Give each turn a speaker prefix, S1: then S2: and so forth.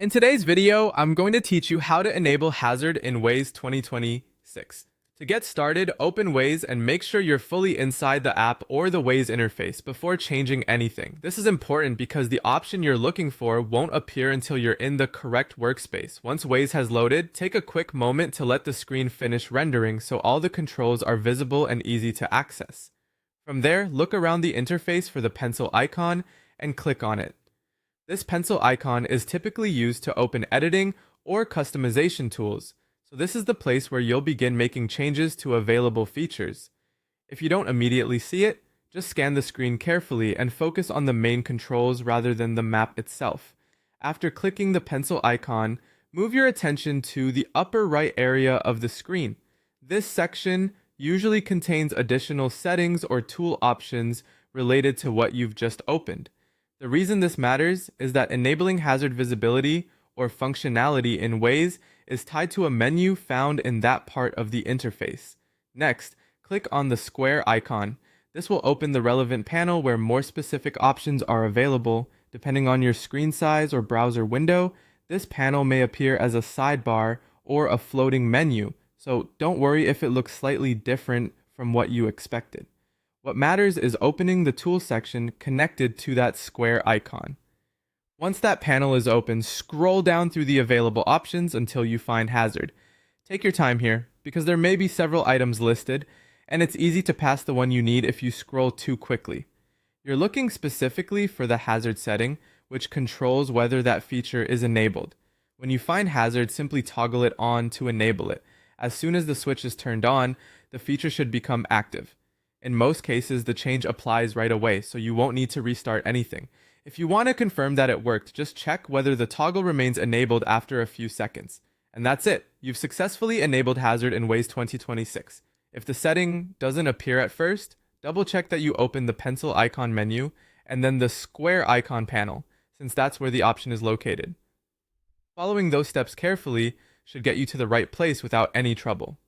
S1: In today's video, I'm going to teach you how to enable hazard in Waze 2026. To get started, open Waze and make sure you're fully inside the app or the Waze interface before changing anything. This is important because the option you're looking for won't appear until you're in the correct workspace. Once Waze has loaded, take a quick moment to let the screen finish rendering so all the controls are visible and easy to access. From there, look around the interface for the pencil icon and click on it. This pencil icon is typically used to open editing or customization tools, so this is the place where you'll begin making changes to available features. If you don't immediately see it, just scan the screen carefully and focus on the main controls rather than the map itself. After clicking the pencil icon, move your attention to the upper right area of the screen. This section usually contains additional settings or tool options related to what you've just opened. The reason this matters is that enabling hazard visibility or functionality in Waze is tied to a menu found in that part of the interface. Next, click on the square icon. This will open the relevant panel where more specific options are available. Depending on your screen size or browser window, this panel may appear as a sidebar or a floating menu, so don't worry if it looks slightly different from what you expected. What matters is opening the tool section connected to that square icon. Once that panel is open, scroll down through the available options until you find hazard. Take your time here, because there may be several items listed, and it's easy to pass the one you need if you scroll too quickly. You're looking specifically for the hazard setting, which controls whether that feature is enabled. When you find hazard, simply toggle it on to enable it. As soon as the switch is turned on, the feature should become active. In most cases, the change applies right away, so you won't need to restart anything. If you want to confirm that it worked, just check whether the toggle remains enabled after a few seconds. And that's it. You've successfully enabled hazard in Waze 2026. If the setting doesn't appear at first, double check that you open the pencil icon menu and then the square icon panel, since that's where the option is located. Following those steps carefully should get you to the right place without any trouble.